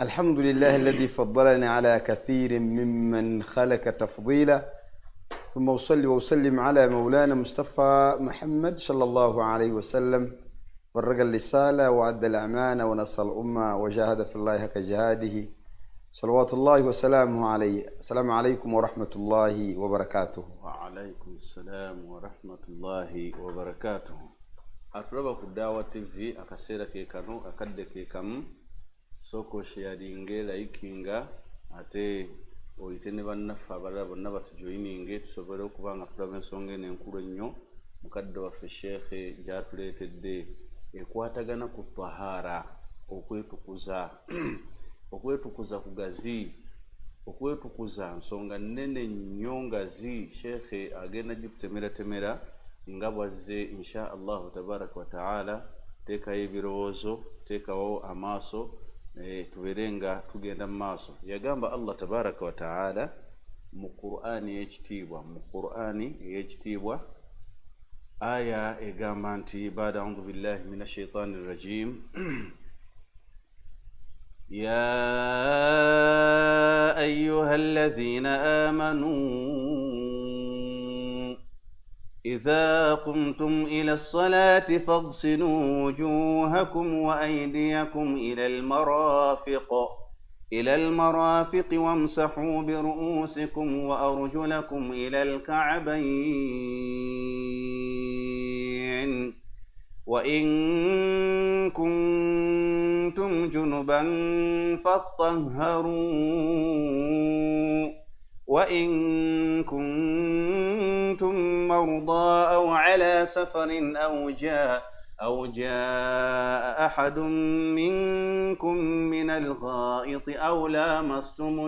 الحمد لله الذي فضلني على كثير ممن خلق تفضيلا، ثم أصلي وأسلم على مولانا مصطفى محمد صلى الله عليه وسلم، فرق الرسالة وأدى الأمانة ونصر الأمة وجاهد في الله حق جهاده، صلوات الله وسلامه عليه. السلام عليكم ورحمة الله وبركاته. وعليكم السلام ورحمة الله وبركاته. Atulaba ku Dawa TV akaseera ke kano akadde ke kamu soko sharinge likinga ate oyite ne bannaffe abalala bonna batujoyininge tusobole okuba nga tulaba ensonga eno enkulu ennyo mukadde waffe Sheekhe gy'atuleetedde ekwatagana ku tahara, okwetukuza okwetukuza kugazi, okwetukuza nsonga nnene nnyo ngazi. Sheekhe agenda gitutemera nga bwazze insha Allahu tabaraka wa taala. Teekayo ebirowoozo, teekawo amaaso, tubeere nga tugenda mu maaso. Yagamba Allah tabaraka wa taala mu Qur'ani ey'ekitiibwa, aya egamba nti baada a'udhu billahi minash shaitani rajim ya ayyuha alladhina amanu إذا قمتم إلى الصلاة فاغسلوا وجوهكم وأيديكم إلى المرافق وامسحوا برؤوسكم وأرجلكم إلى الكعبين وإن كنتم جنبا فاطهروا وإن كنتم مرضى أو على سفر أو جاء أحد منكم من الغائط أو لامستم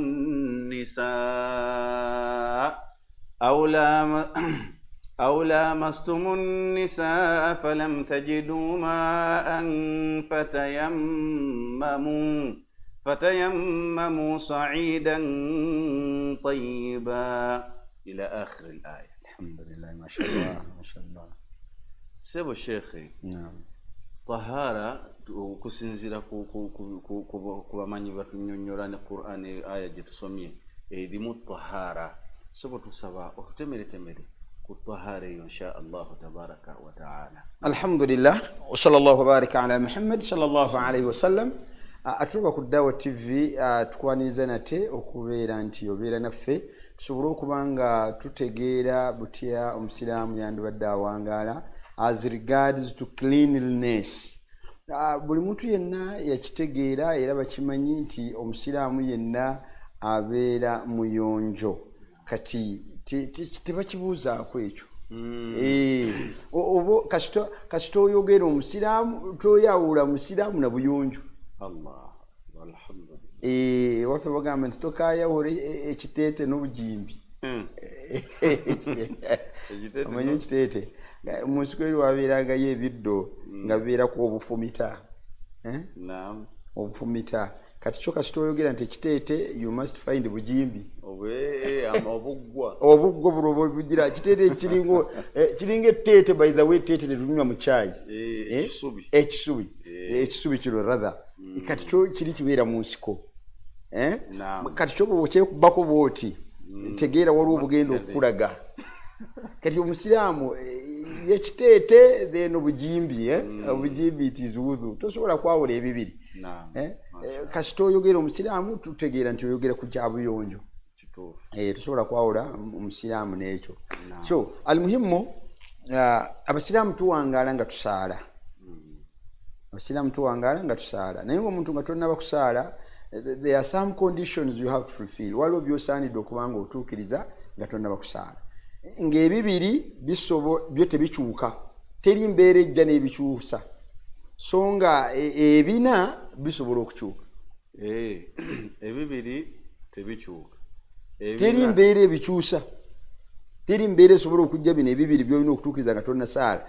النساء فلم تجدوا ماء فتيمموا صعيدا طيبا إلى آخر الآية. الحمد لله ما شاء الله ما شاء الله. سيبو شيخي. نعم. طهارة kusinzira kubamanyi batunyonnyola ne Qur'an aya gye tusomye erimu tahara. Sebo tusaba otutemeretemere ku tahara eyo insha Allahu tabaraka wa taala. Alhamdulillah wa sallallahu wa baraka ala Muhammad sallallahu alayhi wa sallam. Atuba ku Dawa TV tukwaniriza nate okubeera nti obeera naffe tusobole okuba nga tutegeera butya omusiraamu yandibadde awangaala as regards to cleanliness. Buli muntu yenna yakitegeera era bakimanyi nti omusiraamu yenna abeera muyonjo. Kati tebakibuuzaako ekyo. Obo kasita oyogera omusiraamu toyawula musiraamu na buyonjo. Allah alhamdulillah. Waffe bagamba nti tokayawula ekiteete n'obujimbi. Omanyi ekiteete mu nsiko eri wabeerangayo ebiddo nga bibeerako obufumita. Naam. Obufumita. Kati kyo kasita oyogera nti ekiteete you must find bujimbi. Obuggwa bulobo bugira ekiteete kiringa etteete, by the way etteete tetunywa mu caayi. Ekisubi kiro rather. Kati kyo kiri kibeera mu nsiko. Kati kyo bwokyekubako bwoti tegeera waliwo obugenda okukulaga. Kati omusiraamu yekiteete then obujimbi. Obujimbi it is wudu. Tosobola kwawula ebibiri. Kasita oyogera omusiraamu tutegeera nti oyogera ku kya buyonjo. Tosobola kwawula omusiraamu n'ekyo. So almuhimu abasiraamu tuwangaala nga tusaala. Abasiraamu tuwangaala nga tusaala. Naye ng'omuntu nga tonnaba kusaala, there are some conditions you have to fulfill. Waliwo by'osaanidde okuba nga otuukiriza nga tonnaba kusaala. Ng'ebibiri byo tebikyuka. Teri mbeera ejja n'ebikyusa. So nga ebina bisobola okukyuka. Ebibiri tebikyuka. Teri mbeera ebikyusa. Teri mbeera esobola okujja bino ebibiri by'olina okutuukiriza nga tonnasaala.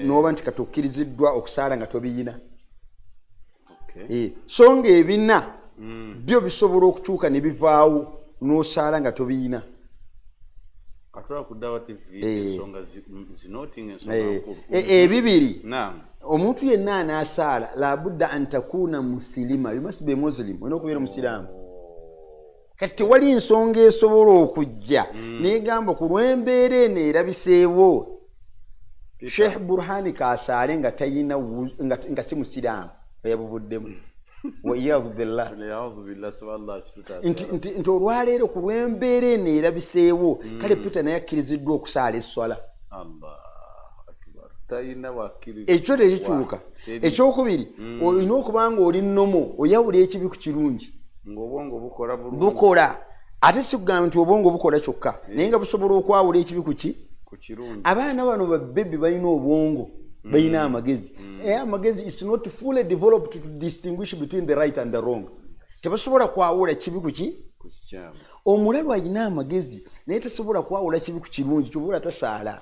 N'oba nti kati okkiriziddwa okusaala nga tobiyina. So nga ebina byo bisobola okukyuka ne bivaawo n'osaala nga tobiyina. atula ku Dawa TV ensonga zinoting ensonga nkulu ebibiri naam omuntu yenna anasaala labudda an takuna muslima, you must be muslim, olina okubeera musiraamu. Kati tewali nsonga esobola okujja negamba ku lw'embeera eno erabiseewo Sheikh Burhani kasaale nga tayina nga si musiraamu yabubuddemu wa'iyadhu billah nti olwaleero ku lw'embeera eno erabiseewo kale Peter naye akkiriziddwa okusaala esswala. Ekyo tekikyuka. Ekyokubiri olina okuba nga oli nnomo oyawula ekibi ku kirungi ng'obwongo bukola bulungi bukola ate sikugamba nti obwongo bukola kyokka naye nga busobola okwawula ekibi ku kirungi. Abaana bano babbebi balina obwongo balina amagezi amagezi is not fully developed to distinguish between the right and the wrong. Tebasobola kwawula kibi ku kikyamu. Omulalu alina amagezi naye tasobola kwawula kibi ku kirungi kyobola tasaala.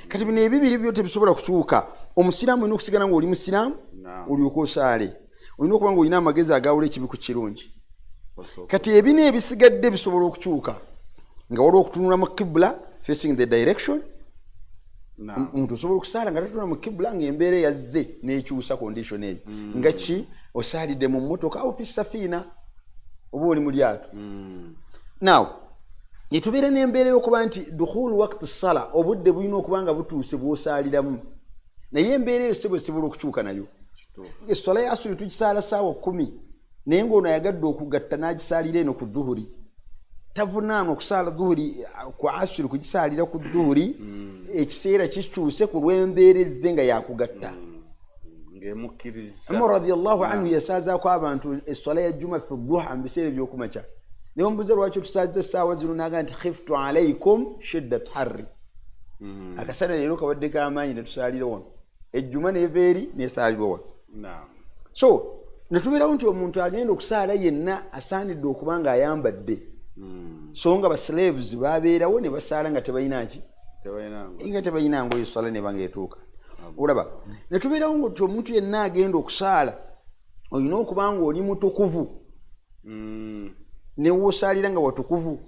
Kati bino ebibiri byo tebisobola kukyuka. Omusiraamu olina okusigala ng'oli musiraamu olyoka osaale. Olina okuba ng'olina amagezi agawula ekibi ku kirungi. Kati ebino ebisigadde bisobola okukyuka nga waliwo okutunula mu kibula facing the direction. Omuntu osobola okusaala nga tatunula mu kibula ng'embeera yazze n'ekyusa condition eyo nga ki osaalidde mu mmotoka awo fisafiina oba oli mu lyato. Now netubeera n'embeera y'okuba nti dukhulu waqti sala obudde bulina okuba nga butuuse bw'osaaliramu naye embeera eyo sebo esobola okukyuka nayo. Esswala ya asuli tugisaala ssaawa 10 naye ng'ono ayagadde okugatta n'agisaalira eno ku dhuhuri. Tavunaana okusaala dhuhuri ku asuli kugisaalira ku dhuhuri ekiseera kikyuse ku lw'embeera ezze nga yakugatta. Ng'emukkiriza Umar radiyallahu anhu yasaazaako abantu esswala ya juma fi dhuha mu biseera eby'okumakya naye omubuuza lwaki otusaaza essaawa zino n'agamba nti khiftu alaikum shiddat harri. Akasana leero kabadde k'amaanyi ne tusaalira wano ejjuma n'eva eri n'esaalirwa wano. So netubeerawo nti omuntu agenda okusaala yenna asaanidde okuba nga ayambadde so nga baslaves babeerawo ne basaala nga tebayinaki nga tebayina ngoye esswala ne banga etuuka. Olaba netubeerawo nti omuntu yenna agenda okusaala olina okuba nga oli mutukuvu ne woosaalira nga watukuvu.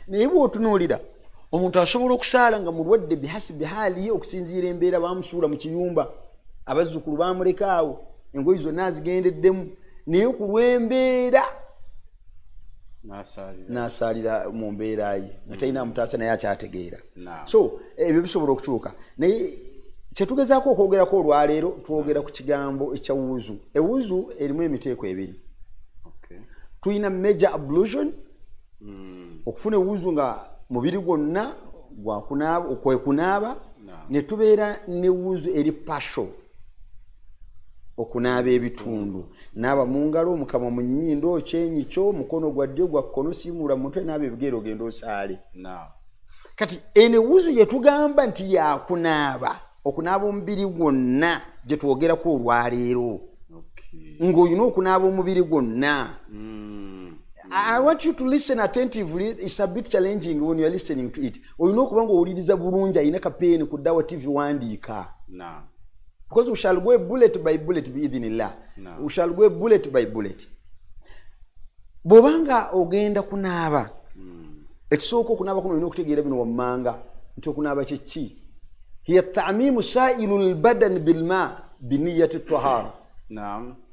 Naye bw'otunuulira omuntu asobola okusaala nga mulwadde bihasibi haali okusinziira embeera bamusuula mu kiyumba abazzukulu bamuleka awo engoyi zonna azigendeddemu naye ku lw'embeera n'asaalira mu mbeera ye nga talina amutaasa naye akyategeera. So ebyo bisobola okukyuka naye kyetugezaako okwogerako olwaleero twogera ku kigambo ekya wuzu. Ewuzu erimu emiteeko ebiri. Tuyina major ablution okufuna ewuzu nga mubiri gwonna kwekunaaba ne tubeera n'ewuzu eri partial okunaaba ebitundu naaba mu ngalo omukama mu nnyindo kyenyi kyo mukono gwa ddyo gwa kkono siimula mutwe naaba ebigere ogenda osaale. Kati eno ewuzu gye tugamba nti yakunaaba okunaaba omubiri gwonna gye twogerako olwaleero ng'olina okunaaba omubiri gwonna. I want you to listen attentively. It's a bit challenging when you are listening to it. Olina okuba ng'owuliriza bulungi ayina kapeeni ku Dawa TV wandiika. Because we shall go bullet by bullet biidhinillah. We shall go bullet by bullet. Bw'obanga ogenda kunaaba ekisooka okunaaba kuno olina okutegeera bino wammanga nti okunaaba kye ki? Hiya ta'mimu saa'ilul badan bilma biniyati tahara.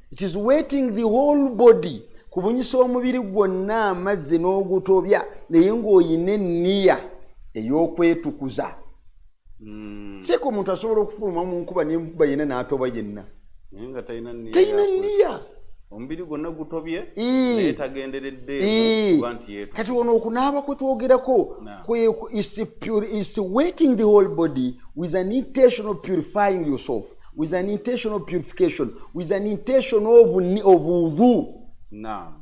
It is wetting the whole body. Kubunyisa omubiri gwonna amazzi n'ogutobya naye ng'oyina enniya ey'okwetukuza. Siko omuntu asobola okufuluma mu nkuba n'enkuba yenna n'atoba yenna talina nniya. Omubiri gwonna gutobye naye tagenderedde kuba nti yeetukuza. Kati ono okunaaba kwe twogerako is wetting the whole body with an intention of purifying yourself, with an intention of purification, with an intention of wudu.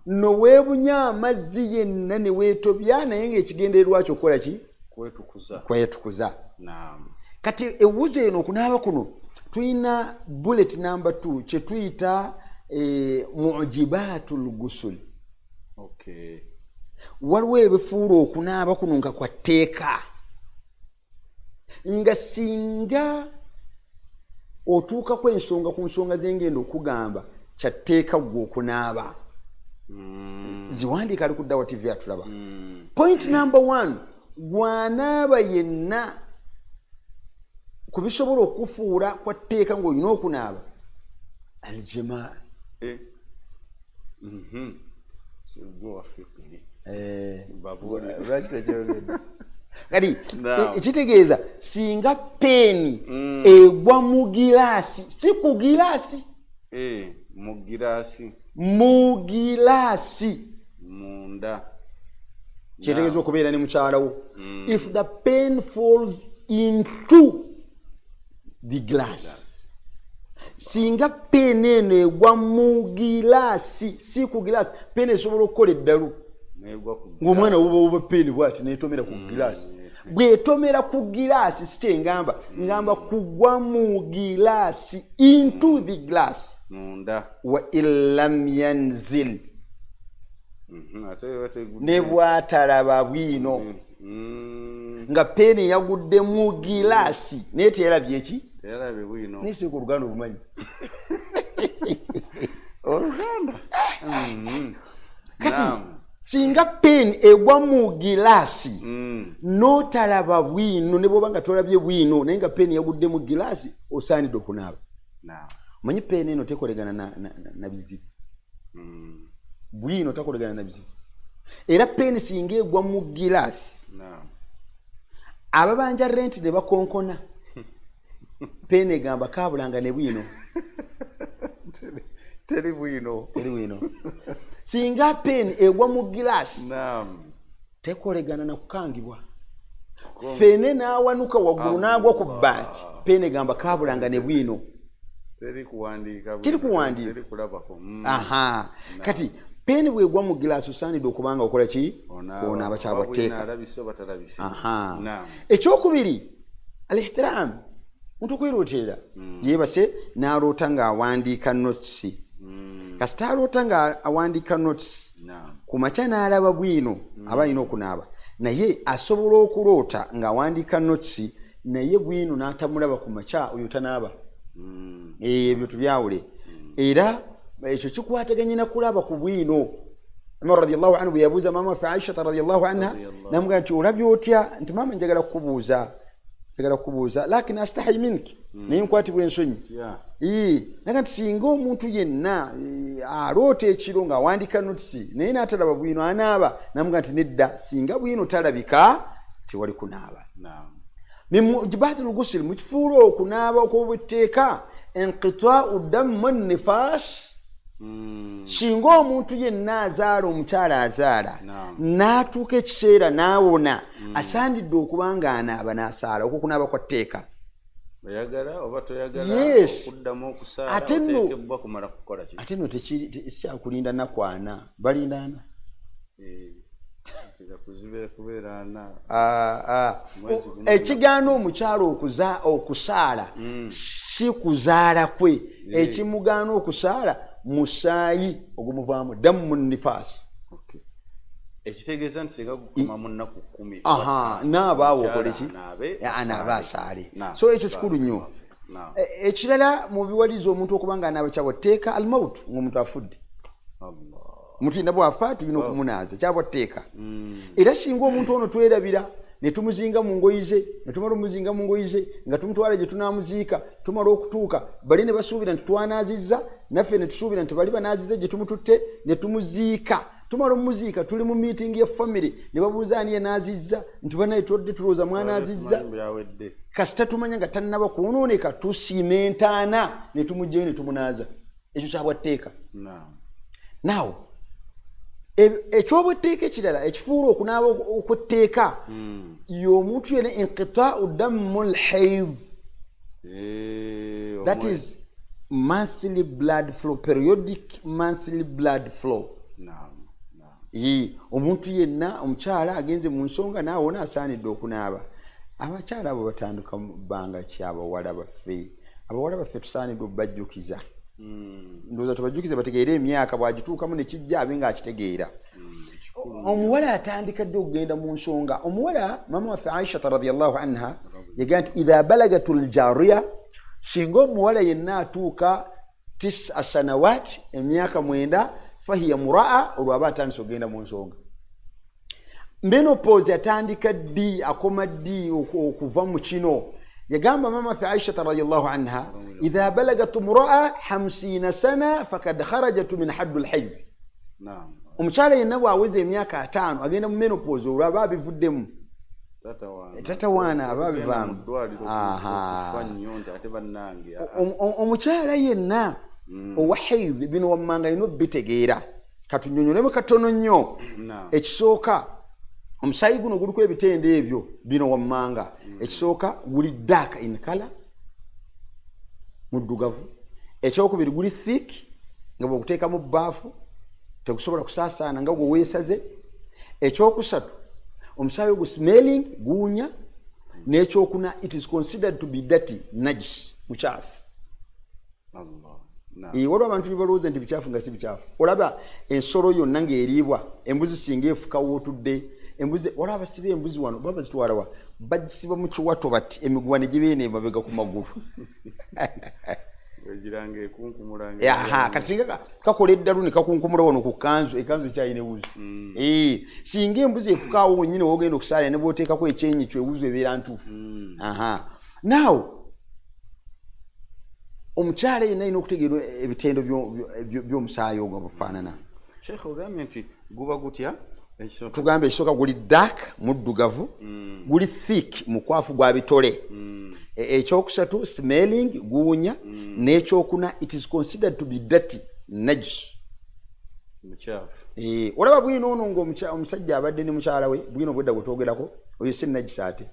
No weebunya amazzi yenna ne weetobya naye ng'ekigendererwa kyo kukola ki? Kwetukuza. Kati ewuzu eno okunaaba kuno tuyina bullet number 2 kye tuyita mujibatul gusul. Waliwo ebifuula okunaaba kuno nga kwa tteeka nga singa otuuka ku nsonga z'engendo okugamba kya tteeka gwe okunaaba ziwandiika ali ku Dawa TV atulaba. point number 1 gwanaaba yenna kubisobola okufuula kwa tteeka ng'olina okunaaba aljamaa kati ekitegeeza singa peeni egwa mu giraasi si ku giraasi mu giraasi munda kitegeeza okubeera ne mukyalawo if the pen falls into the glass singa pen eno egwa mu giraasi si ku giraasi pen esobola okukola eddalu ng'omwana wuba pen bw'ati neetomera ku giraasi bw'etomera ku giraasi si kyengamba ngamba kugwa mu giraasi into the glass wa illam yanzil ne bw'atalaba bwino nga peeni yagudde mu giraasi naye teyalabye eki nisi ku luganda obumanyi oluganda kati singa peeni egwa mu giraasi n'otalaba bwino ne bw'oba nga tolabye bwino naye nga peeni yagudde mu giraasi osaanidde okunaaba omanyi peeni eno tekolegana na bizibu bwino takolegana na bizibu era peeni singa egwa mu giraasi ababanja renti ne bakonkona peeni egamba kaabulanga ne bwino teri bwino singa peeni egwa mu giraasi tekolegana na kukangibwa fene n'awanuka waggulu n'agwa ku bbaati peeni egamba kaabulanga ne bwino teri kuwandiika kati peeni bwegwa mu giraasi osaanidde okubanga okola ki onaaba kyabwatteeka ekyokubiri al-ihtiram muntu okwerooterera yeebase n'aloota ng'awandiika notisi kasita aloota ng'awandiika notisi ku makya n'alaba bwino aba alina okunaaba naye asobola okuloota ng'awandiika notisi naye bwino n'atamulaba ku makya oyo tanaaba ebyo tubyawule era ekyo kikwataganye na kulaba ku bwino Umar radiyallahu anhu bwe yabuuza maama waffe Aisha radiyallahu anha namugamba nti olabye otya nti maama njagala kukubuuza lakini astahi minki naye nkwatibwa ensonyi naga nti singa omuntu yenna aloota ekiro ng'awandiika notisi naye n'atalaba bwino anaaba namugamba nti nedda singa bwino talabika tewali kunaaba min mujibaati al-ghusl mukifuula okunaaba okw'obwetteeka inqitaa'u dammu nnifaas singa omuntu yenna azaala omukyala azaala n'atuuka ekiseera n'awona asaanidde okuba ng'anaaba n'asaala okwo kunaaba kwa tteeka ate nno sikyakulinda nnaku ana balinda ana ekigaana omukyala okusaala si kuzaala kwe ekimugaana okusaala musaayi ogumuvaamu dammu nifaasi ekitegeeza nti singa gukoma mu nnaku 10 naabaawo okoleki anaaba asaale so ekyo kikulu nnyo ekirala mu biwaliza omuntu okuba nga anaaba kyabwatteeka almautu ng'omuntu afudde omuntu yenna bw'afa tulina okumunaaza kyabwatteeka era singa omuntu ono twerabira ne tumuzinga mu ngoyi ze ne tumala omuzinga mu ngoyi ze nga tumutwala gye tunaamuziika tumala okutuuka bali ne basuubira nti twanaazizza naffe ne tusuubira nti bali banaazizza gye tumututte ne tumuziika tumala omuziika tuli mu miitingi ya famire ne babuuza ani yenaazizza nti banaye twodde tulowooza mwanaazizza kasita tumanya nga tannaba kwonooneka tusiimentaana ne tumugjayo ne tumunaaza ekyo kyabwatteeka naawo ekyobwetteeka ekirala ekifuula okunaaba okwetteeka y'omuntu yena inqitaa'u dammu al-hayd that is monthly blood flow periodic monthly blood flow omuntu yenna omukyala agenze mu nsonga naawona asaanidde okunaaba abakyala abo batandika bbanga ki abawala baffe tusaanidde okubajjukiza ndowooza tubajjukize bategeere emyaka bw'agituukamu ne kijja abe ng'akitegeera omuwala atandika dde okugenda mu nsonga omuwala maama waffe Aisha radiyallahu anha yagamba nti idha balagatul jariya singa omuwala yenna atuuka 9 sanawaati emyaka 9 fahiya muraa olwo aba atandise okugenda mu nsonga menopause yatandika ddi akoma ddi okuva mu kino yagamba mama fi Aisha radhiyallahu anha idha balagat imra'a 50 sana faqad kharajat min hadd al-hayd omukyala yenna bw'aweza emyaka 5 agenda mu menopause olwaba bivuddemu tatawaana aba bivaamu omukyala yenna owa hayd bino wammanga ino bitegeera katunyonyolemu katono nnyo ekisooka omusaayi guno guliko ebitende ebyo bino wammanga ekisooka guli dark in color muddugavu ekyokubiri guli thick nga bw'okuteeka mu bbaafu tegusobola kusaasaana nga gwe weesaze ekyokusatu omusaayi ogwo smelling guunya n'ekyokuna it is considered to be dirty najis mukyafu waliwo abantu balowooza nti bikyafu nga si bikyafu olaba ensolo yonna ng'eriibwa embuzi singa efuka wootudde embuzi waliwo abasiba embuzi wano baba bazitwalawa bagisiba mu kiwato bati emiguwa ne gibeena emabega ku magulu kati singa kakola eddalu ne kakunkumula wano ku kanzu ekanzu ekyalina ewuzi singa embuzi efukaawo wennyini woogenda okusaala ne bw'oteekako ekyenyi kyo ewuzi ebeera ntuufu naawe omukyala yenna alina okutegeera ebitendo by'omusaayi ogwo bufaanana Sheikh ogambye nti guba gutya tugambe ekisooka guli dark muddugavu guli thick mukwafu gwa bitole ekyokusatu smelling guunya n'ekyokuna it is considered to be dirty najis mukyafu olaba bwino ono ng'omusajja abadde ne mukyala we bwino bwedda gwe twogerako oyo si najis ate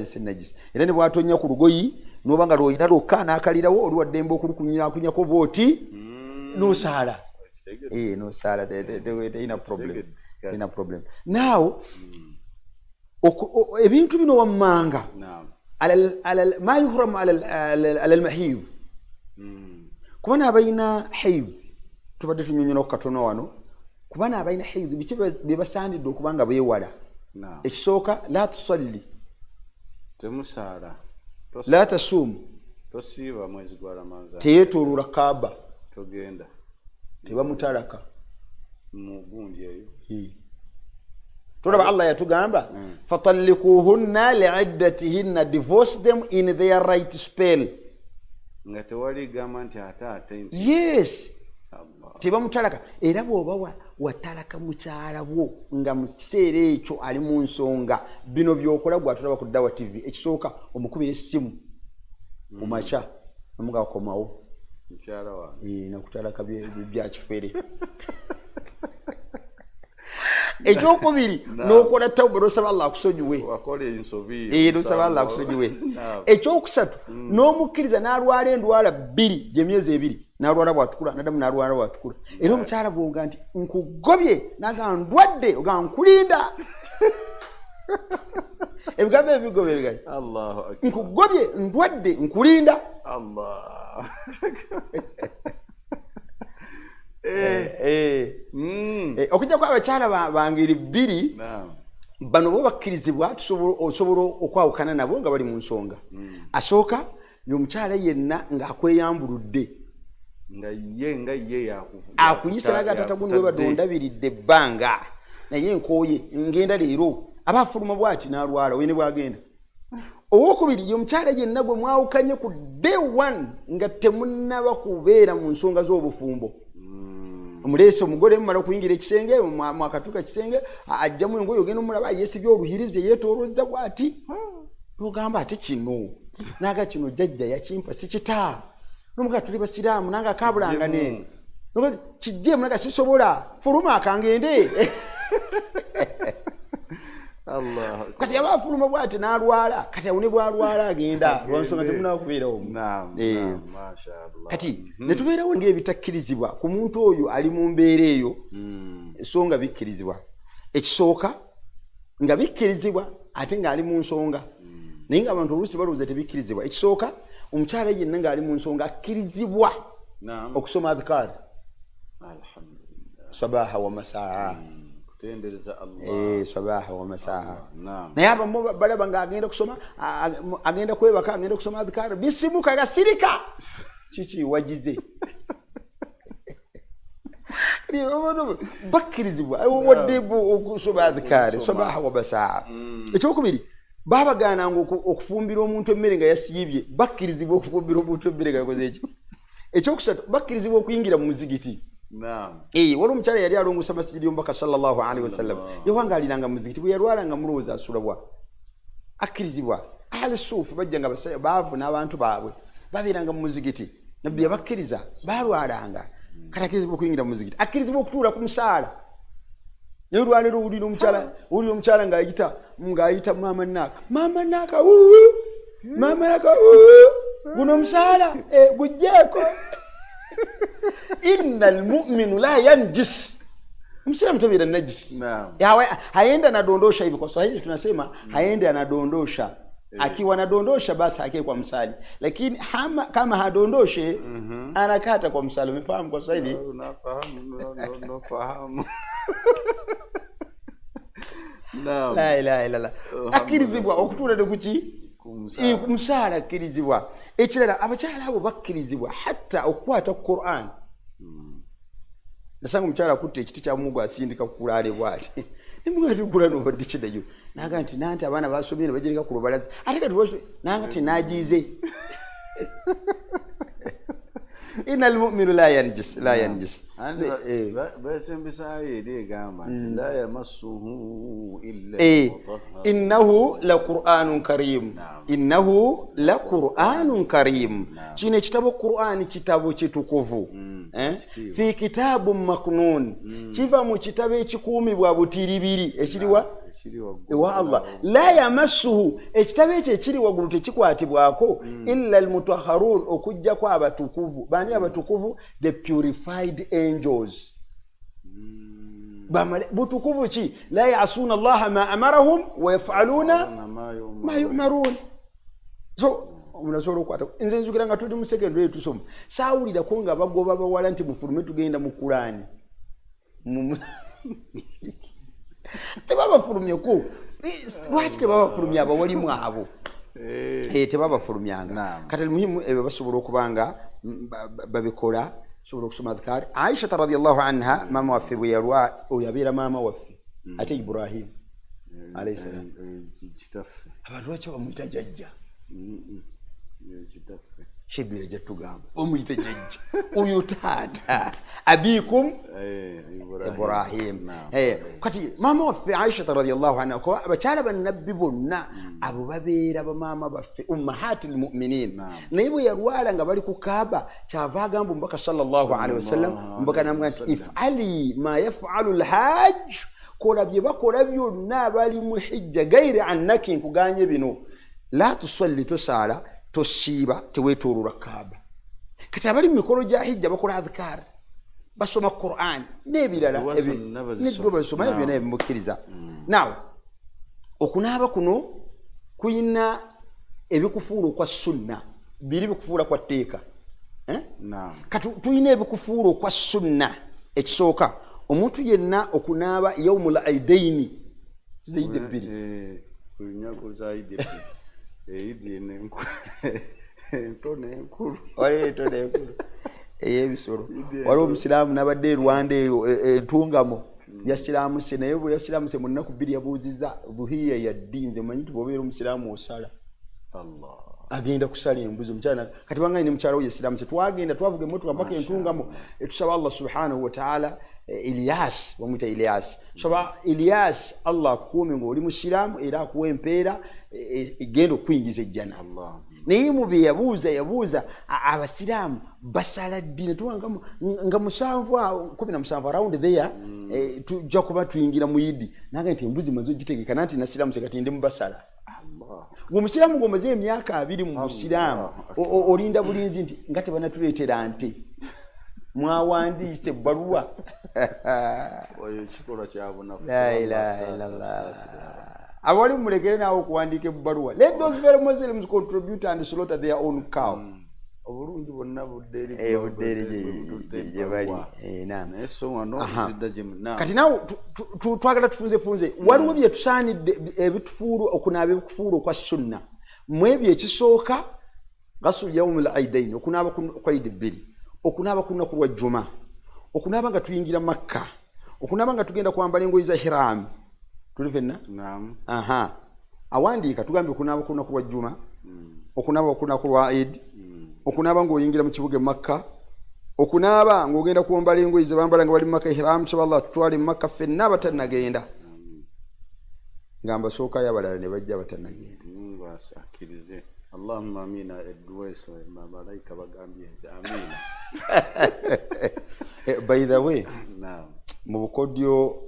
si najis era ne bw'atonya ku lugoyi n'oba nga lw'olina lwokka n'akalirawo oli waddembe okulukunyakunyako booti n'osaala n'osaala terina problem now ebintu bino wammanga ma yuhramu ala al-mahid kuba n'abalina haid tubadde tunyonyola ku katono wano kuba n'abalina haid biki bye basaanidde okuba nga beewala ekisooka la tusalli temusaala la tasuumu tosiiba mwezi gwa Ramadhan teyeetooloola kaaba togenda tebamutalaka mugundi eyo tolaba Allah yatugamba fatallikuhunna li'iddatihinna divorce them in their right spell nga tewali gamba nti ate yes tebamutalaka era bw'oba watalaka mukyala wo nga mu kiseera ekyo ali mu nsonga bino by'okola gwatulaba ku Dawa TV ekisooka omukubira essimu mu makya omuga akomawo mukyala wange nakutalaka bya kifere ekyokubiri n'okola tawba n'osaba Allah akusonyiwe wakola ensobi n'osaba Allah akusonyiwe ekyokusatu n'omukkiriza n'alwala endwala 2 gy'emyezi 2 n'alwala bw'atukula n'addamu n'alwala bw'atukula era omukyala bw'oga nti nkugobye naga ndwadde oga nkulinda ebigambo ebigobe bigaye nkugobye ndwadde nkulinda okujja kw'abakyala bangeri 2 bano bo bakkirizibwa osobola okwawukana nabo nga bali mu nsonga asooka y'omukyala yenna ng'akweyambuludde nga ye akuyisa naga tatagundi we badondabiridde ebbanga naye nkooye ngenda leero aba afuluma bwaki n'alwala wene bwagenda owokubiri y'omukyala yenna gwe mwawukanye ku day 1 nga temunnaba kubeera mu nsonga z'obufumbo omuleese omugole mumala okuyingira ekisenge mwakatuuka kisenge ajjamu engoye ogenda omulaba yeesibye oluhirizi yeetoolozza bw'ati ogamba ate kino naga kino jjajja yakimpa sikita nomuga tuli basiraamu nanga akabulanga ne kijje munaga sisobola fuluma akangende Allah kati yabafuluma bw'ati n'alwala kati awune bw'alwala agenda lwansonga temunaba kubeerawo mashaallah kati netubeerawo ng'ebitakkirizibwa ku muntu oyo ali mu mbeera eyo so nga bikkirizibwa ekisooka nga bikkirizibwa ate ng'ali mu nsonga naye nga abantu oluusi balowooza tebikkirizibwa ekisooka omukyala yenna ng'ali mu nsonga akkirizibwa okusoma adhikaar sabaha wa masaa kutendereza Allah sabaha wa masaa naye abamu balaba ng'agenda kusoma agenda kwebaka agenda kusoma adhikaar bisimuka gasirika kiki wagize bakkirizibwa waddebu okusoma adhikaari sabaha wa basaa ekyokubiri babagaananga okufumbira omuntu emmere nga yasiibye bakkirizibwa okufumbira omuntu emmere nga yakoze ekyo ekyokusatu bakkirizibwa okuyingira mu muzigiti waliwo omukyala yali alongosa masijidi y'omubaka sallallahu alaihi wasallam yawangaaliranga mu muzigiti bwe yalwalanga mulowooza asulabwa akkirizibwa ahli suufu bajja nga baavu n'abantu baabwe babeeranga mu muzigiti nabbi yabakkiriza balwalanga kati akkirizibwa okuyingira mu muzigiti akkirizibwa okutuula ku musaala naye olwaleero owulira omukyala ng'ayita maama naaka guno omusaala gujjeeko inna almu'minu la yanjis msilamu tabeera najis haendi anadondosha hivi kwa Swahili tunasema haendi anadondosha akiwa anadondosha basi hake kwa msali lakini kama hadondoshe anakata kwa msali umefahamu kwa Swahili unafahamu la ilaha illallah akirizibwa okutuula ne kuki kumsala akirizibwa ekirala abakyala abo bakkirizibwa hatta okukwata ku Qur'an nasanga omukyala akutte ekiti kya mugu asindika kukulaale bwati nimugati kulano obadde kidayo naga nti nanti abaana basomye ne bajereka ku lubalaza ate kati nanga ti nagize inal mu'minu la yanjis basembisa eri egamba nti la yamassuhu illa innahu la qur'anun karim innahu la qur'anun karim kino ekitabo Qur'ani kitabo kitukuvu fi kitabun maknun kiva mu kitabo ekikuumibwa butiribiri ekiriwa ewa Allah la yamassuhu ekitabo ekyo ekiri waggulu tekikwatibwako illa almutahharun okujja kwa abatukuvu bani abatukuvu the purified angels butukuvu ki la ya'suna Allah ma amarahum wa yaf'aluna ma yu'marun so omunasobola okwata nze nzukira nga tuli mu secondary tusoma saawulira ko nga bagoba bawala nti mufulume tugenda mu Qur'ani tebabafulumyeko lwaki tebabafulumya abawalimu abo tebabafulumyanga kati muhimu ebyo basobola okubanga babikola sobola okusoma adhikaari Aisha radhiyallahu anha mama waffe bwe yalwa oyabeera maama waffe ate Ibrahim alayhi salam abantu lwaki bamuyita jjajja shebira jatugamba omuyita jjajja oyo taata abikum Ibrahim kati mama waffe Aisha radhiyallahu anha ko abakyala bannabbi bonna abo babeera bamaama baffe ummahatul mu'minin naye bwe yalwala nga bali ku Kaaba kyava agamba omubaka sallallahu alaihi wasallam omubaka namugamba nti if'ali ma yaf'alu alhajj kola bye bakola byonna bali mu hijja gairi annaki nkuganye bino la tusalli tosala tosiiba teweetooloola Kaaba kati abali mu mikolo gya hijja bakola adhikaari basoma Qur'an n'ebirala n'ebyo basoma ebyo naye bimukkiriza now okunaaba kuno kuyina ebikufuula kwa sunna biri bikufuula kwa tteeka kati tuyina ebikufuula kwa sunna ekisooka omuntu yenna okunaaba yawmul aidaini ziyide bbiri kunyago zaidi eyidi n'enkulu entone enkulu ey'ebisolo waliwo omusiraamu n'abadde Rwanda eyo entungamo yasiramuse naye bwe yasiramuse mu nnaku bbiri yabuuziza dhuhiya yaddinze manyi nti bw'obeera omusiraamu osala agenda kusala embuzi omukyala kati wanga ine mukyala we yasiramuse twagenda twavuga emmotoka mpaka entungamo tusaba Allah subhanahu wa ta'ala Ilyas bamwita Ilyas saba Ilyas Allah akuume ng'oli musiraamu era akuwa empeera egenda okuyingiza ejjana naye mu bye yabuuza abasiraamu basala ddiini tuwangamu nga 17 around there tujja kuba tuyingira mu yidi nange nti embuzi maze ogitegeka nanti nasiraamu sekati ndi mu basala omusiraamu ng'omaze emyaka 2 mu busiraamu olinda bulinzi nti nga tebanatuleetera nte mwawandiise ebbaluwa oyo kikolwa kyabunafu la ilaha illallah abali mulekere naawe okuwandiika ebbaluwa let those very Muslims contribute and slaughter their own cow obulungi bonna budde gye bali naye so wano zidda gye kati naawe twagala tufunze waliwo bye tusaanidde ebitufuulu okunaaba ebikufuulu okwa sunna mu ebyo ekisooka gasul yawmul aidaini okunaaba kwa idi bbiri okunaaba ku lunaku lwa juma okunaaba nga tuyingira Makka, okunaaba nga tugenda kwambala engoye za ihram. Tuli fenna? Naam. Aha. Awandiika tugambye okunaaba ku lunaku lwa Juma, okunaaba ku lunaku lwa Eid, okunaaba ng'oyingira mu kibuga Makka, okunaaba ng'ogenda kwambala engoye ze bambala nga bali mu Makka ihram. Inshallah tutwale mu Makka ffenna abatannagenda. Ngamba sookayo abalala ne bajja abatannagenda. Akkirize. Allahumma amina edduweso malaika bagambye amina. By the way, naam, mu bukodyo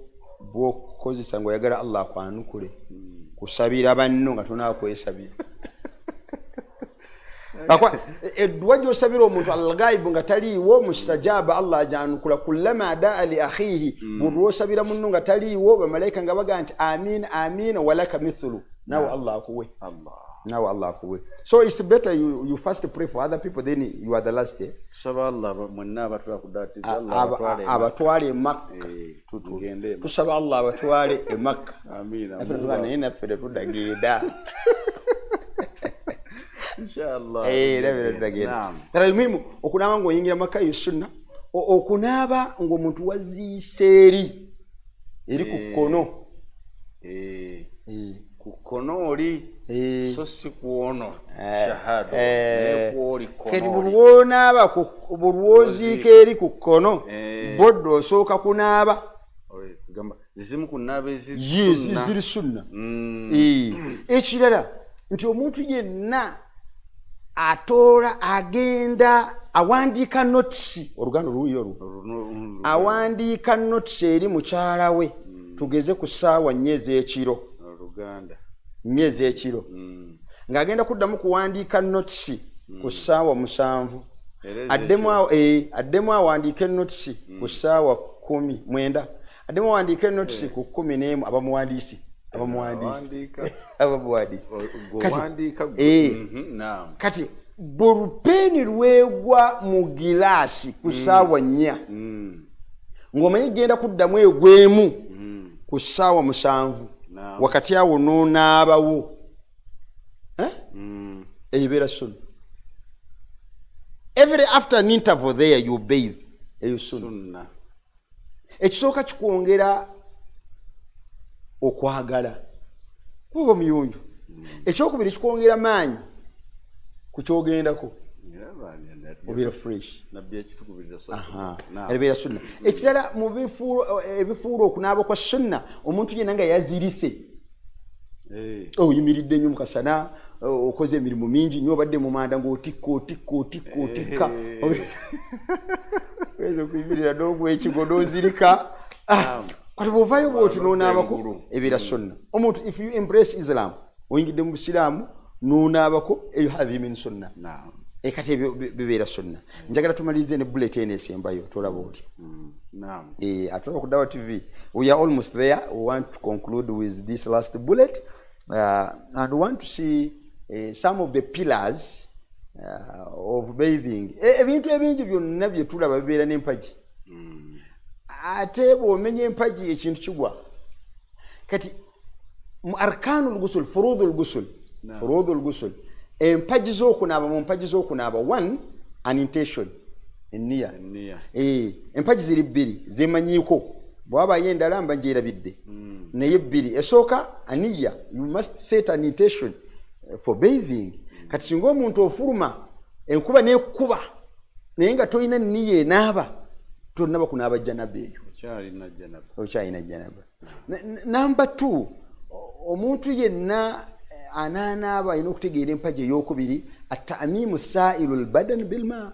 bw'okukozesa ng'oyagala Allah akwanukule kusabira banno nga tonakwesabira. Edduwa gy'osabira omuntu al-ghaib nga taliiwo mustajaba Allah ajanukula kullama daa li akhihi. Bw'osabira munno nga taliiwo bamalayika nga baga nti amin amin walaka mithlu. Nawe Allah akuwe. Now Allah akuwe. So it's better you first pray for other people, then you are the last. Tusaba Allah mwenna abatwala kudati abatwale Makka. Tugende. Tusaba Allah abatwale e Makka. Amina. Afuna nina fere tudagenda. Inshallah. Rabbi tudagenda. Tara almuhimu okunaaba ng'oyingira Makka y'sunna, okunaaba ng'omuntu waziiseeri eri ku kkono. Ku kkono oli so si kuono shahada ne kuoli kono. Kati bulwonaaba bulwoziika eri ku kkono boddo osooka kunaaba. Gamba zizimu kunaaba ziri sunna. Ekirala nti omuntu yenna atoola agenda awandiika notisi, oluganda oluuyi olwo, awandiika notisi eri mukyala we tugeze ku ssaawa 4 ez'ekiro. Oluganda nyezi ekiro ng'agenda kuddamu kuwandiika notisi ku ssaawa 7. Addemu awandiika notisi ku ssaawa 19. Addemu awandiika notisi ku 11. abamuwandiisi kati bulupeni lwegwa mu gilaasi ku ssaawa 4 ng'omanyi genda kuddamu egwemu ku ssaawa 7. Wakati awo n'onaabawo ebeera sunna. Every after an interval there you bathe. Eyo sunna. Ekisooka kikwongera okwagala kuba muyonjo. Ekyokubiri kikwongera maanyi ku kyogendako. Obeera fresh. Ebeera sunna. Ekirala mu ebifuula okunaaba kwa sunna, omuntu yenna nga yazirise. Oyimiridde nnyo mu kasana, okoze emirimu mingi nnyo, obadde mu manda ng'otikka. Oyinza okuyimirira n'ogwa ekigo n'ozirika. Kati bw'ovaayo bw'oti n'onaabako ebeera sunna. Omuntu if you embrace Islam, oyingidde mu Busiraamu n'onaabako, eyo hadhi min sunna. Kati bibeera sunna. Njagala tumalirize ne bulletin esembayo tolaba oti. Naam. Atoka ku Dawa TV. We are almost there. We want to conclude with this last bullet. And we want to see some of the pillars of bathing. Ebintu ebingi byonna bye tulaba bibeera n'empagi. Ate bw'omenya empagi ekintu kigwa. Kati mu arkanul ghusl, furudul ghusl. Empagi z'okunaaba mu mpagi z'okunaaba, 1 an intention, enniya. Empagi ziri 2 zemanyiiko. Bw'abayo endala mba ngyerabidde. Naye 2 esooka aniya. You must set an intention for bathing. Kati singa omuntu ofuluma enkuba n'ekuba naye nga tolina nniya enaaba, tonnaba kunaaba janaba eyo. Okyalina janaba. Number 2, omuntu yenna anaanaaba alina okutegeera empagi ey'okubiri at-ta'miimu saa'ilul badan bil maa.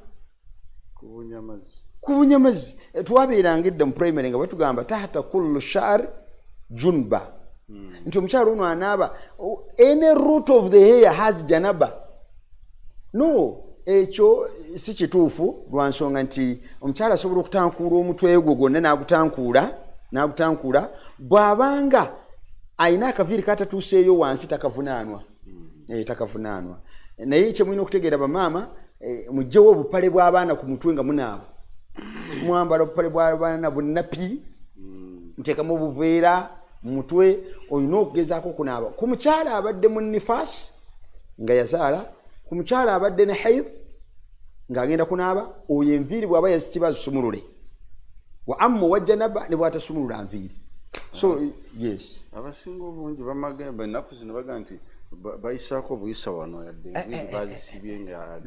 Kubunya mazzi. Twabeeranga edda mu primary nga batugamba tahta kullu sha'r junba. Nti omukyalo ono anaaba any root of the hair has janaba. No, ekyo si kituufu lwa nsonga nti omukyalo asobola okutankuula omutwe gwo gwonna n'agutankuula bw'abanga ayina akaviiri katatuuseeyo wansi takavunaanwa. Takavunaanwa. Naye kye mulina okutegeera bamaama, mugyewo obupale bw'abaana ku mutwe nga munaaba. Mwambala obupale bw'abaana bunnapi, muteekamu obuveera mu mutwe, olina okugezaako okunaaba. Ku mukyala abadde mu nifaasi nga yazaala, ku mukyala abadde ne haid ng'agenda kunaaba, oyo enviiri bw'aba yazisiba zisumulule. wa ammu wajanaba ne bwatasumulula nviiri. So yes abasinga obungi bamagamba ennaku zino baga nti bayisaako buyisa wano yadde enviiri bazisibye nga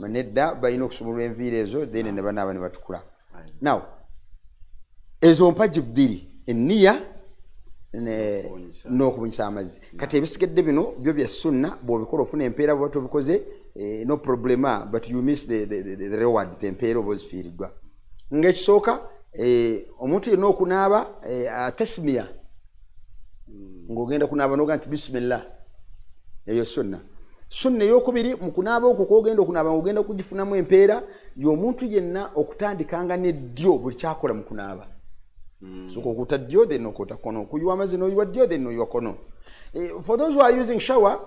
nedda balina okusumulula enviiri ezo then ne banaaba ne batukula. Now ezo mpagi bbiri enniya n'okubunyisa amazzi. Kati ebisigadde bino byo bya sunna bw'obikola ofuna empeera bw'oba tobikoze no problema but you miss the rewards empeera oba ozifiiriddwa. Ng'ekisooka omuntu yenna okunaaba tasmiya ng'ogenda kunaaba n'oga nti bisimillah eyo sunna. Sunna ey'okubiri mu kunaaba okwo kw'ogenda okunaaba ng'ogenda kugifunamu empeera y'omuntu yenna okutandikanga n'eddyo buli kyakola mu kunaaba. So okuta ddyo then okuta kono, kuyiwa amazzi n'oyiwa ddyo then n'oyiwa kono. For those who are using shower,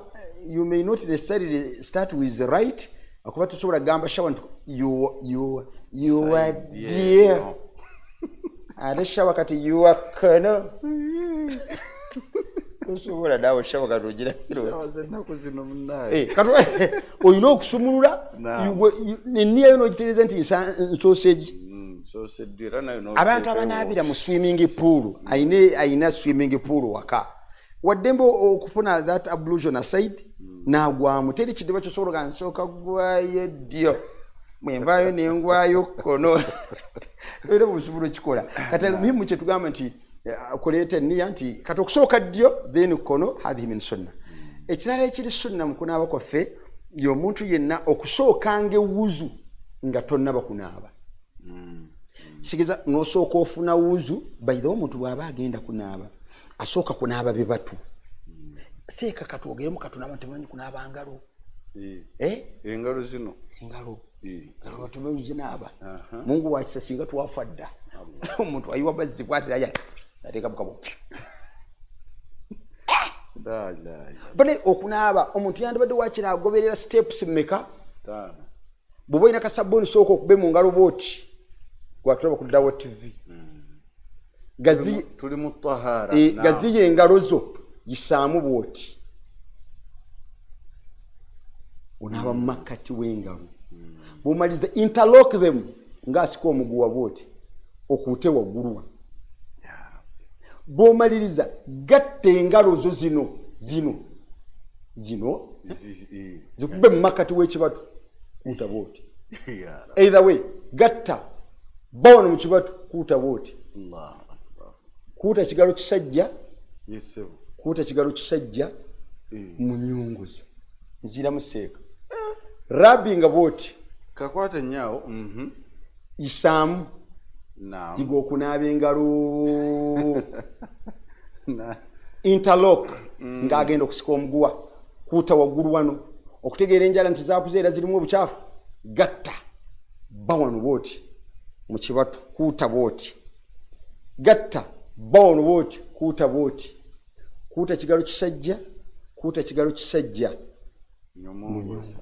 you may not necessarily start with the right. Akuba tusobola gamba shower nti you are dear. Ate shower kati you are kono. Tusobola dawo shower kati ogira kiro. Shower zennaku zino munnaye. Oyina okusumulula enniya yo n'ogitereeza nti sausage. Abantu abanaabira mu swimming pool ayina swimming pool waka waddembe okufuna that ablution aside n'agwamu teri kidiba kyosobola nsooka gwayo ddyo mwenvaayo n'engwayo kono era busobola kikola kati muhimu kye tugamba nti koleeta enniya nti kati okusooka ddyo then kono hadhihi min sunna. Ekirala ekiri sunna mu kunaaba kwaffe y'omuntu yenna okusookanga ewuzu nga tonnaba kunaaba. Sigiza n'osooka ofuna wuzu bayira omuntu bw'aba agenda kunaaba asooka kunaaba bibatu. Seeka katwogeremu katunaaba temanyi kunaaba ngalo. Engalo zino engalo tumanyi zinaaba. Mungu wakisa singa twafa dda omuntu ayiwa bazzi kwatira ya ateeka mukabo. Bane okunaaba omuntu yandibadde wakira agoberera steps mmeka. Bw'oba olina kasabbuuni sooka okube mu ngalo bw'oti gwatulaba ku Dawa TV. Gazi tuli mu tahara. Gazi y'engalo zo yisaamu bw'oti. Onaaba mu makkati w'engalo. Bw'omaliza interlock them ng'asika omuguwa bw'oti okuute waggulu. Bw'omaliriza gatta engalo zo zino zikube mu makkati w'ekibatu kuuta bw'oti. Either way gatta bawono mu kibatu kuuta bw'oti. Kuuta kigalo kisajja kuuta kigalo kisajja mu nyunguza nziramu seeka rabinga bw'oti kakwata nnyawo isaamu yiga okunaaba engalo interlock ng'agenda okusika omuguwa kuuta waggulu wano okutegeera enjala nti zaakuzeera zirimu obukyafu gatta bawano bw'oti mu kibatu kuuta bw'oti gatta bawano bw'oti kuuta bw'oti kuuta kigalo kisajja kuuta kigalo kisajja nyumunguza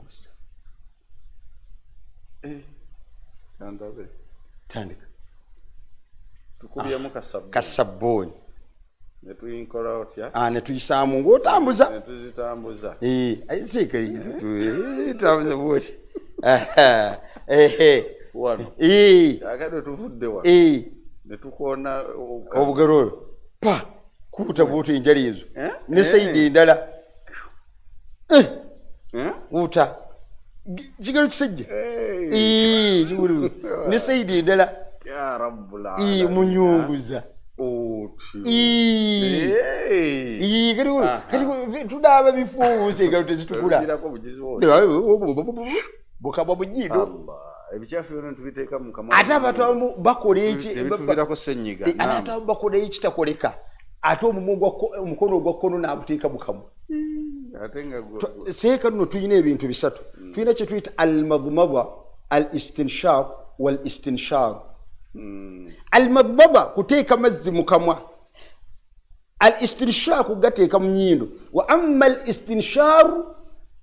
kandabe tandika tukubyemu kasabbooni ne tuyinkola otya ne tuyisaamu ng'otambuza ne tuzitambuza ayisiika tambuza bw'oti wano akade tuvudde wano ne tukoona obugero pa kuuta bw'oti enjali ezo ne sayidi endala kuuta kigalo kisajja ne sayidi endala ya rabbul munyunguza kati tunaaba bifuuse engalo tezitukula bukaba bujido ebikyafu byonna tubiteeka mu kamwa ate abantu abamu bakola ebituviirako ssenyiga abantu abamu bakola ekitakoleka ate omukono ogwa kkono n'abuteeka mu kamwa. Seeka nno tulina ebintu bisatu. Tulina kye tuyita al-madmada al-istinshaq wal-istinshar. Al-madmada kuteeka mazzi mu kamwa. Al-istinshaq gateeka mu nnyindo. Wa amma al-istinshar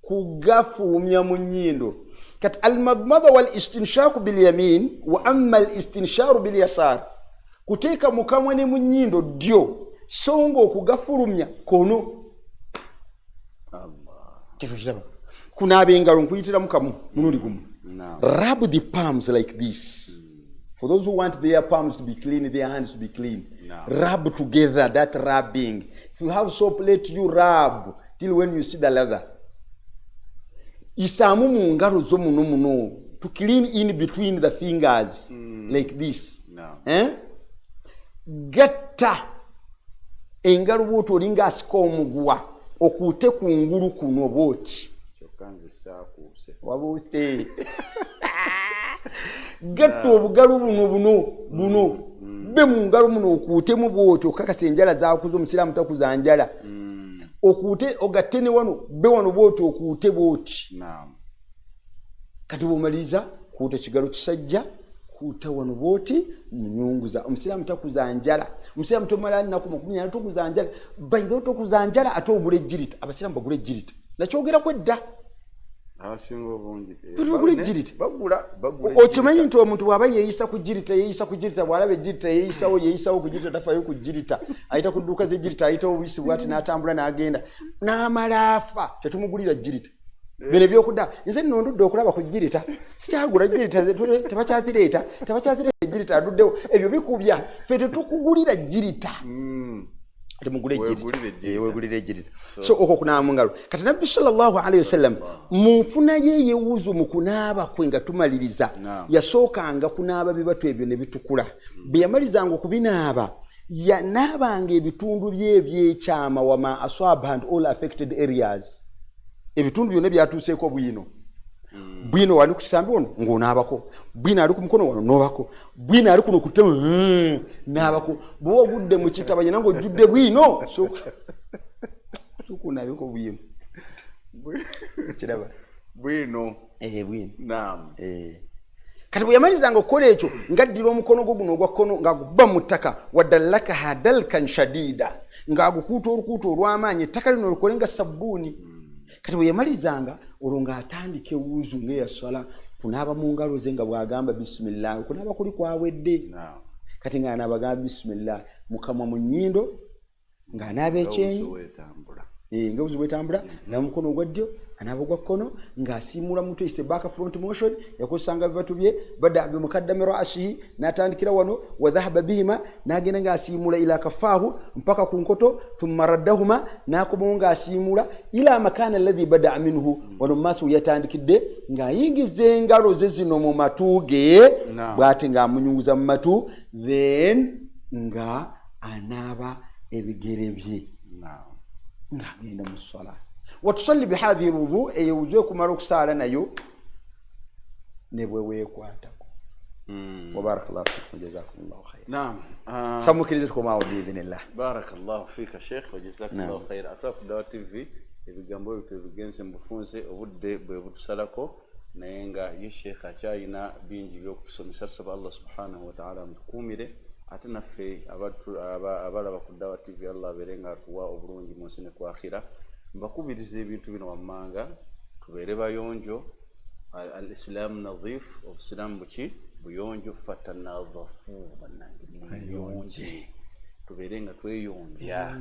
kugafuumya mu nnyindo. Kati al-madmada wal-istinshaq bil-yamin wa amma al-istinshar bil-yasar. Kuteeka mu kamwa ne mu nnyindo ddyo so nga okugafulumya kono. Kiraba kunaaba engalo nkuyitira mu kamu mulundi gumu. Rub the palms like this. For those who want their palms to be clean, their hands to be clean, No. rub together that rubbing. If you have soap, let you rub till when you see the leather. Isamu mungaro zo muno to clean in between the fingers like this. No. Getta engalo bw'oti olinga asika omugwa okuute ku ngulu kuno bw'oti. Kyokanze saakuuse. Wabuuse. Getta obugalo buno be mu ngalo muno okuutemu bw'oti okakasa enjala zaakuza omusiraamu takuza njala. Okuute ogatte ne wano be wano bw'oti okuute bw'oti. Naam. Kati bw'omaliriza kuuta kigalo kisajja kuuta wano bw'oti munyunguza. Omusiraamu takuza njala. Omusiraamu tomala nnaku 10 tokuza njala. Bayiro tokuza njala ate ogula ejjirita. Abasiraamu bagula ejjirita. Nakyogerako edda. Abasinga obungi. Bagula ejjirita. Bagula. Okimanyi nti omuntu bw'aba yeeyisa ku jjirita bw'alaba ejjirita yeeyisawo ku jjirita tafaayo ku jjirita. Ayita ku dduuka z'ejjirita ayitawo obuyisi bw'ati n'atambula n'agenda. N'amala afa tetumugulira jjirita. Bino ebyokudda nze nno ndudde okulaba ku jjirita. Sikyagula jjirita tebakyazireeta ejjirita aduddewo. Ebyo bikubya. Ffe tetukugulira jjirita. Temugule ejjirita. Ejjirita. So okwo kunaaba ngalo. Kati Nabbi sallallahu alayhi wasallam mu nfuna ye yewuzu mu kunaaba kwe nga tumaliriza yasookanga kunaaba bibatu ebyo ne bitukula. Bwe yamalizanga okubinaaba yanaabanga ebitundu bye ebyekyama wama aswaba and all affected areas. Ebitundu byonna byatuuseeko bwino. Bwino wali ku kisambi wano ng'onaabako. Bwino ali ku mukono wano n'obako. Bwino ali kuno ku ttemu n'abako. Bw'oba ogudde mu kitabanya nange ojjudde bwino. Sukunaabeko bwino. Kiraba. Bwino. Bwino. Naam. Kati bwe yamalizanga okukola ekyo ng'addira omukono gwo guno ogwa kkono ng'agubba mu ttaka waddallakaha dalkan shadida ng'agukuuta olukuuto olw'amaanyi ettaka lino olukole nga sabbuuni. Kati bwe yamalizanga olwo ng'atandika ewuzu ng'eyasala kunaaba mu ngalo ze nga bw'agamba bisimillah. Kunaaba kuli kwawedde. Kati ng'anaabagamba bisimillah mu kamwa mu nnyindo ng'anaaba ekyenyi. Ng'ewuzu bw'etambula n'omukono ogwa ddyo anaaba ogwa kkono ng'asiimula mutwe ise back front motion yakozesanga bibatu bye bada bimukaddami ra'sihi n'atandikira wano wa dhahaba bihima n'agenda ng'asiimula ila kafaahu mpaka ku nkoto thumma raddahuma n'akomawo ng'asiimula ila makana alladhi bada minhu wano mu maaso yatandikidde ng'ayingiza engalo ze zino mu matu ge bw'ate ng'amunyunguza mu matu then nga anaaba ebigere bye ng'agenda mu ssala. Watusalli bihadhi alwudu eyewuzu okumala okusaala nayo ne bwe weekwatako. Wa barakallahu fikum jazakumullahu khayran. Naam. Samukirize tukomaawo biidhinillah. Barakallahu fika Sheikh wa jazakumullahu khayran. Atwa ku Dawa TV ebigambo ebyo tubigenze mu bufunze obudde bwe butusalako naye nga ye Sheikh akyayina bingi by'okusomesa. Tusaba Allah subhanahu wa ta'ala amutukuumire ate naffe abalaba ku Dawa TV Allah abeere nga atuwa obulungi mu nsi ne ku akhira. Mbakubiriza ebintu bino wammanga tubeere bayonjo. Al-Islam nadhif, obusiraamu buki buyonjo. Fatanadhafu bannange muyonje tubeere nga tweyonja.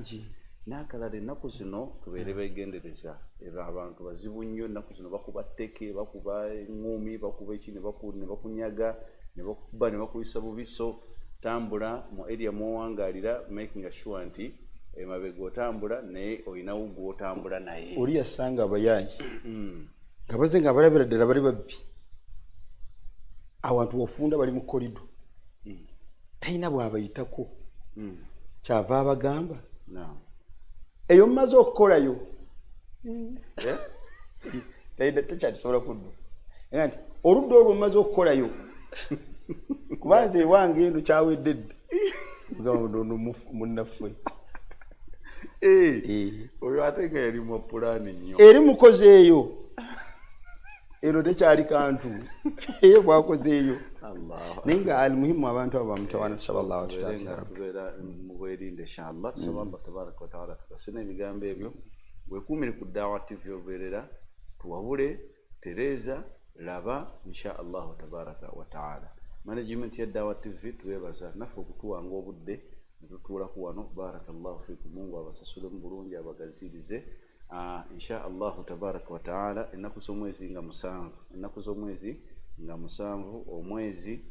N'akalala ennaku zino tubeere beegendereza. Abantu bazibu nnyo ennaku zino bakuba tteke bakuba eŋŋumi bakuba eki ne bakunyaga ne bakuba ne bakuyisa bubi. So tambula mu area mwowangaalira making sure nti emabega otambula naye olinawo gw'otambula naye. Oli yasanga abayaayi nga baze nga abalabira ddala bali babbi. Awantu wafunda bali mu korido talina bw'abayitako kyava abagamba eyo mmaze okukolayo tekyakisobola kuddu nti oludda olwo mmaze okukolayo kubanza ewange eno kyawedde dda mugamba munnaffe. Oyo ate nga yali mu pulaani nnyo. Eri mukoze eyo. Ero tekyali kantu. Eyo bwakoze eyo. Naye nga alimuhimu abantu abo bamutawaana sallallahu alaihi wasallam. Tubeera mu bwerinde inshallah. Tusaba Allah tabaraka wa taala tukasina ebigambo ebyo. Weekuumire ku Dawa TV obeerera tuwabule tereeza laba inshallah tabaraka wa taala. Management ya Dawa TV tuweebaza naffe okutuwanga obudde tutuulako wano. Barakallahu fikum. Mungu abasasule mu bulungi abagazirize. Insha Allah tabaraka wa taala ennaku z'omwezi nga 7 omwezi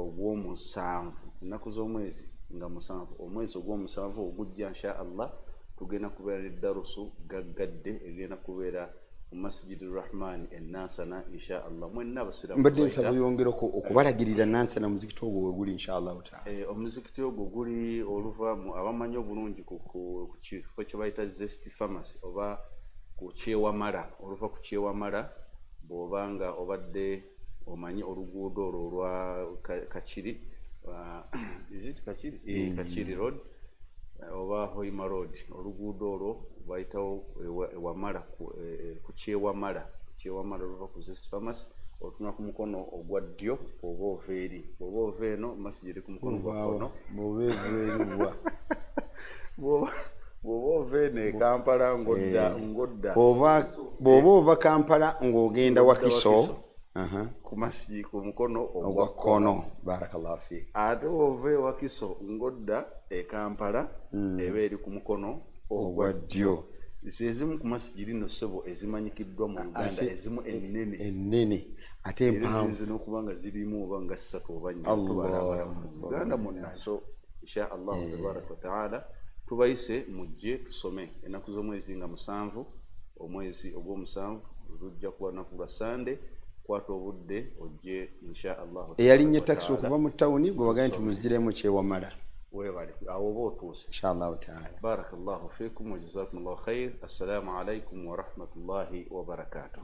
ogw'omusanvu ennaku z'omwezi nga musanvu omwezi ogw'omusanvu ogujja insha Allah tugenda kubeera ne darusu gaggadde egenda kubeera mu masjidi rahman ennansana insha Allah mwenna abasiramu mbadde nsaba yongerako okubalagirira nansana muzikiti ogwo weguli insha Allah taala omuzikiti ogwo guli oluva mu abamanyi obulungi ku kifo kye bayita Zesty Pharmacy oba ku Kyewamala oluva ku Kyewamala bw'oba nga obadde omanyi oluguudo olwo olwa Kakiri Kakiri road oba Hoima road oluguudo olwo bayitawo ewamala ku Kyewamala oluva ku Zesty Pharmacy otunula ku mukono ogwa ddyo oba ova eri bw'oba ova eno masjidi ku mukono gwa kkono bw'oba ova eno e Kampala ng'odda bw'oba ova Kampala ng'ogenda Wakiso ku masjidi ku mukono ogwa kkono barakallahu fiik ate ova e Wakiso ng'odda e Kampala eba eri ku mukono ogwa ddyo ezimu ku masjidi no ssebo ezimanyikiddwa mu Uganda ezimu ennene ate empanvu zino okuba nga zirimu oba nga 3 oba 4 tubalabala mu Uganda mwonna so insha Allah tabaraka wa taala tubayise mujje tusome ennaku z'omwezi nga 7 omwezi ogw'omusanvu lujja kuba lunaku lwa Sunday kwata obudde ojje insha Allah eyalinnya taxi okuva mu tawuni gwe wagaye nti muzigiremu Kyewamala webali awo botuuse insha Allah taala barakallahu fiikum wa jazakumullahu khair assalamu alaikum wa rahmatullahi wa barakatuh.